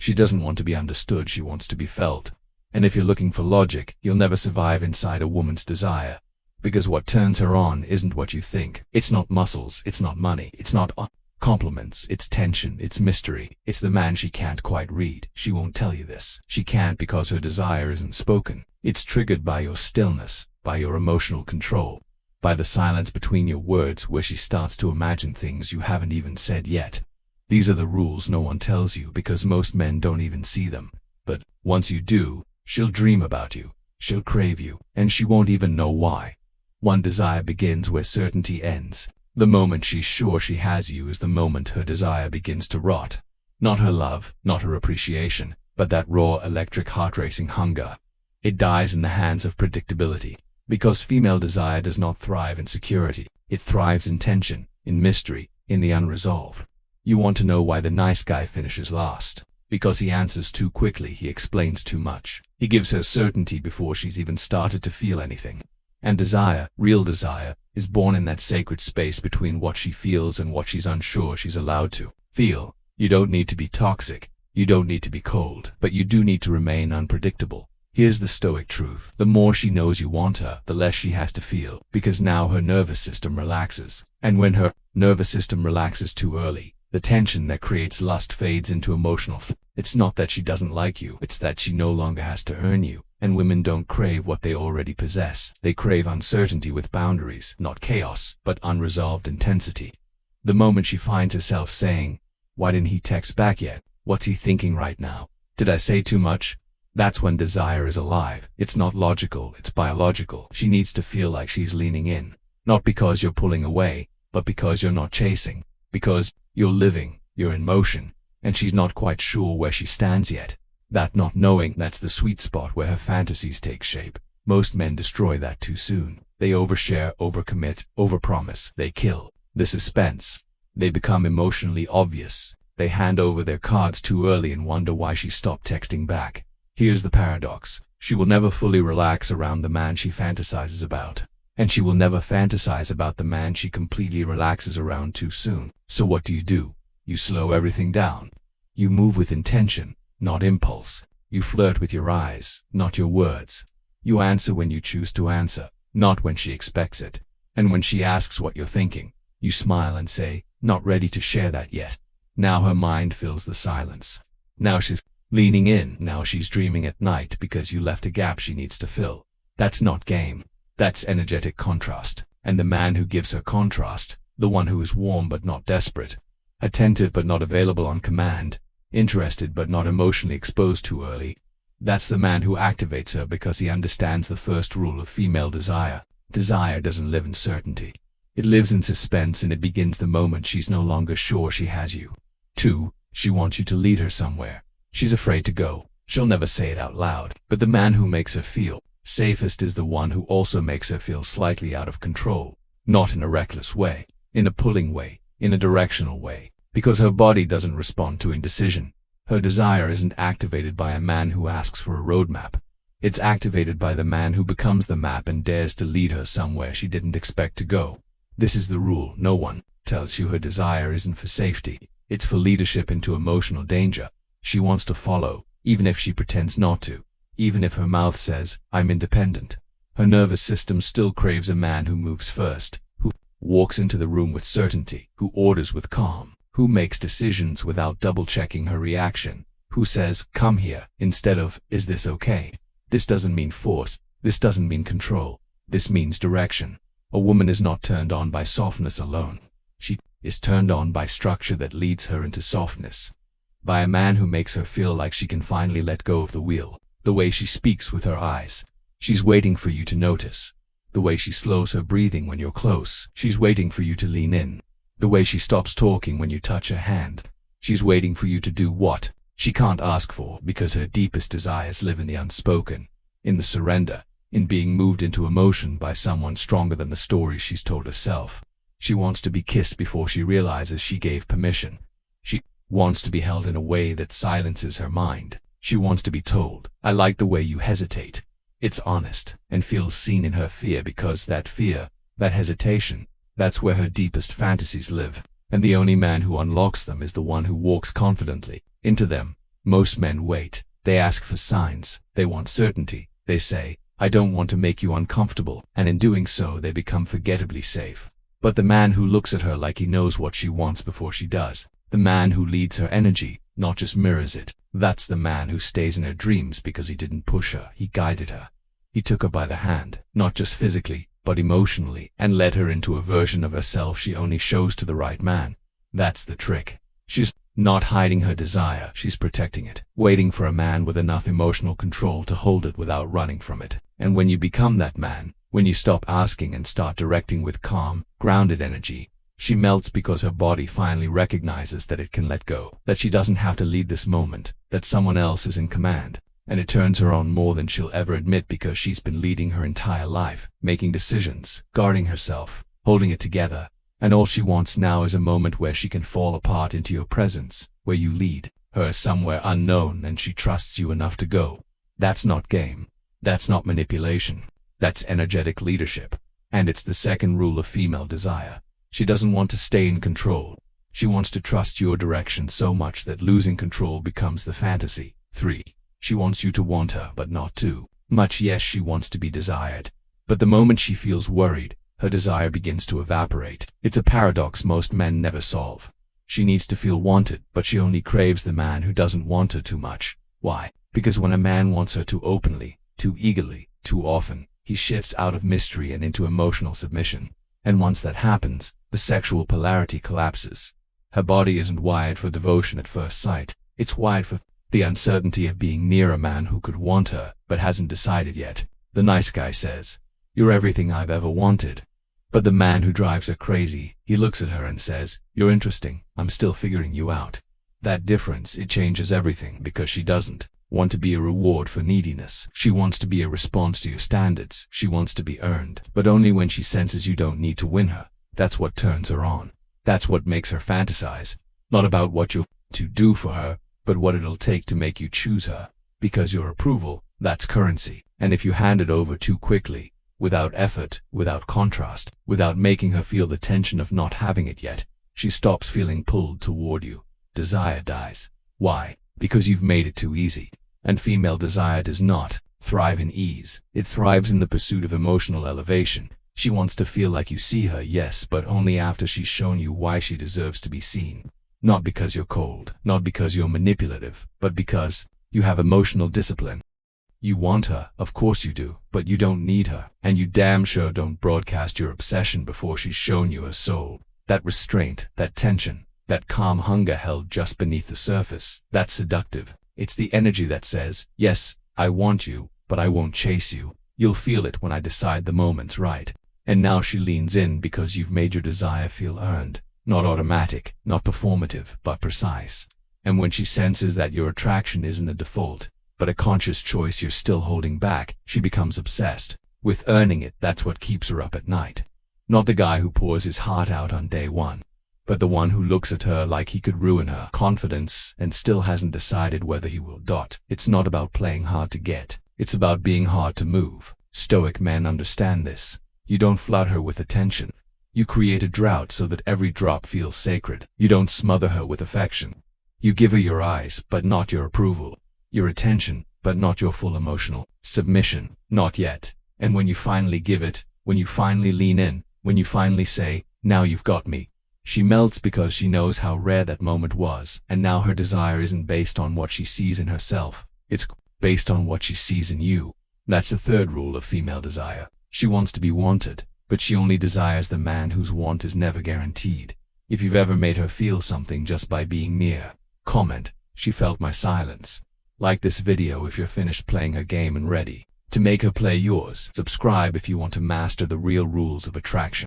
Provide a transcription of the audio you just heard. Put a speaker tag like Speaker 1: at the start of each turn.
Speaker 1: She doesn't want to be understood, she wants to be felt. And if you're looking for logic, you'll never survive inside a woman's desire. Because what turns her on isn't what you think. It's not muscles, it's not money, it's not compliments, it's tension, it's mystery. It's the man she can't quite read. She won't tell you this. She can't because her desire isn't spoken. It's triggered by your stillness, by your emotional control, by the silence between your words where she starts to imagine things you haven't even said yet. These are the rules no one tells you because most men don't even see them. But once you do, she'll dream about you, she'll crave you, and she won't even know why. One desire begins where certainty ends. The moment she's sure she has you is the moment her desire begins to rot. Not her love, not her appreciation, but that raw electric heart-racing hunger. It dies in the hands of predictability. Because female desire does not thrive in security. It thrives in tension, in mystery, in the unresolved. You want to know why the nice guy finishes last. Because he answers too quickly, he explains too much. He gives her certainty before she's even started to feel anything. And desire, real desire, is born in that sacred space between what she feels and what she's unsure she's allowed to feel. You don't need to be toxic. You don't need to be cold. But you do need to remain unpredictable. Here's the Stoic truth. The more she knows you want her, the less she has to feel. Because now her nervous system relaxes. And when her nervous system relaxes too early, the tension that creates lust fades into emotional It's not that she doesn't like you. It's that she no longer has to earn you. And women don't crave what they already possess. They crave uncertainty with boundaries, not chaos, but unresolved intensity. The moment she finds herself saying, "Why didn't he text back yet? What's he thinking right now? Did I say too much?" That's when desire is alive. It's not logical, it's biological. She needs to feel like she's leaning in. Not because you're pulling away, but because you're not chasing. Because you're living, you're in motion, and she's not quite sure where she stands yet. That not knowing, that's the sweet spot where her fantasies take shape. Most men destroy that too soon. They overshare, overcommit, overpromise. They kill the suspense. They become emotionally obvious. They hand over their cards too early and wonder why she stopped texting back. Here's the paradox. She will never fully relax around the man she fantasizes about. And she will never fantasize about the man she completely relaxes around too soon. So what do? You slow everything down. You move with intention, not impulse. You flirt with your eyes, not your words. You answer when you choose to answer, not when she expects it. And when she asks what you're thinking, you smile and say, "Not ready to share that yet." Now her mind fills the silence. Now she's leaning in. Now she's dreaming at night because you left a gap she needs to fill. That's not game. That's energetic contrast. And the man who gives her contrast, the one who is warm but not desperate, attentive but not available on command, interested but not emotionally exposed too early, that's the man who activates her because he understands the first rule of female desire. Desire doesn't live in certainty. It lives in suspense, and it begins the moment she's no longer sure she has you. 2. She wants you to lead her somewhere. She's afraid to go. She'll never say it out loud. But the man who makes her feel safest is the one who also makes her feel slightly out of control. Not in a reckless way, in a pulling way, in a directional way. Because her body doesn't respond to indecision. Her desire isn't activated by a man who asks for a roadmap. It's activated by the man who becomes the map and dares to lead her somewhere she didn't expect to go. This is the rule. No one tells you her desire isn't for safety. It's for leadership into emotional danger. She wants to follow, even if she pretends not to. Even if her mouth says, "I'm independent." Her nervous system still craves a man who moves first, who walks into the room with certainty, who orders with calm, who makes decisions without double-checking her reaction, who says, "Come here," instead of, "Is this okay?" This doesn't mean force. This doesn't mean control. This means direction. A woman is not turned on by softness alone. She is turned on by structure that leads her into softness. By a man who makes her feel like she can finally let go of the wheel. The way she speaks with her eyes. She's waiting for you to notice. The way she slows her breathing when you're close. She's waiting for you to lean in. The way she stops talking when you touch her hand. She's waiting for you to do what she can't ask for, because her deepest desires live in the unspoken, in the surrender, in being moved into emotion by someone stronger than the stories she's told herself. She wants to be kissed before she realizes she gave permission. She wants to be held in a way that silences her mind. She wants to be told, "I like the way you hesitate." It's honest, and feels seen in her fear, because that fear, that hesitation, that's where her deepest fantasies live. And the only man who unlocks them is the one who walks confidently into them, Most men wait. They ask for signs. They want certainty. They say, I don't want to make you uncomfortable, and in doing so they become forgettably safe. But the man who looks at her like he knows what she wants before she does, the man who leads her energy, not just mirrors it, that's the man who stays in her dreams because he didn't push her, he guided her. He took her by the hand, not just physically, but emotionally, and led her into a version of herself she only shows to the right man. That's the trick. She's not hiding her desire, she's protecting it, waiting for a man with enough emotional control to hold it without running from it. And when you become that man, when you stop asking and start directing with calm, grounded energy, she melts because her body finally recognizes that it can let go, that she doesn't have to lead this moment, that someone else is in command. And it turns her on more than she'll ever admit because she's been leading her entire life, making decisions, guarding herself, holding it together. And all she wants now is a moment where she can fall apart into your presence, where you lead her somewhere unknown and she trusts you enough to go. That's not game. That's not manipulation. That's energetic leadership. And it's the second rule of female desire. She doesn't want to stay in control. She wants to trust your direction so much that losing control becomes the fantasy. 3. She wants you to want her, but not too much. Yes, she wants to be desired. But the moment she feels worried, her desire begins to evaporate. It's a paradox most men never solve. She needs to feel wanted, but she only craves the man who doesn't want her too much. Why? Because when a man wants her too openly, too eagerly, too often, he shifts out of mystery and into emotional submission. And once that happens, the sexual polarity collapses. Her body isn't wired for devotion at first sight. It's wired for the uncertainty of being near a man who could want her, but hasn't decided yet. The nice guy says, "You're everything I've ever wanted." But the man who drives her crazy, he looks at her and says, "You're interesting, I'm still figuring you out." That difference, it changes everything, because she doesn't want to be a reward for neediness. She wants to be a response to your standards. She wants to be earned, but only when she senses you don't need to win her. That's what turns her on. That's what makes her fantasize. Not about what you'll to do for her, but what it'll take to make you choose her. Because your approval, that's currency. And if you hand it over too quickly, without effort, without contrast, without making her feel the tension of not having it yet, she stops feeling pulled toward you. Desire dies. Why? Because you've made it too easy. And female desire does not thrive in ease. It thrives in the pursuit of emotional elevation. She wants to feel like you see her, yes, but only after she's shown you why she deserves to be seen. Not because you're cold, not because you're manipulative, but because you have emotional discipline. You want her, of course you do, but you don't need her, and you damn sure don't broadcast your obsession before she's shown you her soul. That restraint, that tension, that calm hunger held just beneath the surface, that's seductive. It's the energy that says, yes, I want you, but I won't chase you. You'll feel it when I decide the moment's right. And now she leans in because you've made your desire feel earned. Not automatic, not performative, but precise. And when she senses that your attraction isn't a default, but a conscious choice you're still holding back, she becomes obsessed with earning it. That's what keeps her up at night. Not the guy who pours his heart out on day one, but the one who looks at her like he could ruin her confidence and still hasn't decided whether he will. It's not about playing hard to get. It's about being hard to move. Stoic men understand this. You don't flood her with attention. You create a drought so that every drop feels sacred. You don't smother her with affection. You give her your eyes, but not your approval. Your attention, but not your full emotional submission. Not yet. And when you finally give it, when you finally lean in, when you finally say, "Now you've got me," she melts because she knows how rare that moment was. And now her desire isn't based on what she sees in herself. It's based on what she sees in you. That's the third rule of female desire. She wants to be wanted, but she only desires the man whose want is never guaranteed. If you've ever made her feel something just by being near, comment, "She felt my silence." Like this video if you're finished playing her game and ready to make her play yours. Subscribe if you want to master the real rules of attraction.